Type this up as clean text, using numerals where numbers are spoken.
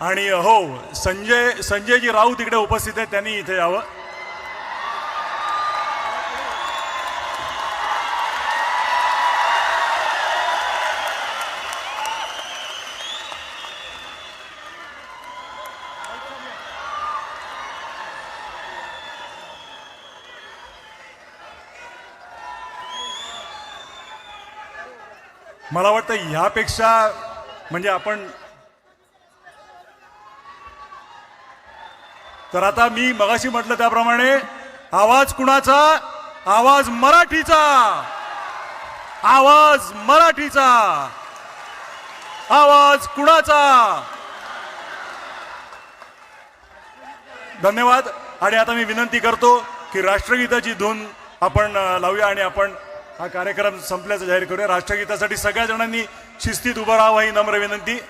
आणि हो, संजयजी राऊत इकडे उपस्थित आहेत, त्यांनी इथे यावं. मला वाटतं ह्यापेक्षा म्हणजे आपण तर आता मी मगाशी म्हटलं त्याप्रमाणे आवाज कुणाचा? आवाज मराठीचा, आवाज मराठीचा, आवाज कुणाचा? धन्यवाद. आणि आता मी विनंती करतो की राष्ट्रगीताची धून आपण लावूया आणि आपण हा कार्यक्रम संपल्याचं जाहीर करूया. राष्ट्रगीतासाठी सगळ्या जणांनी शिस्तीत उभं राहावं ही नम्र विनंती.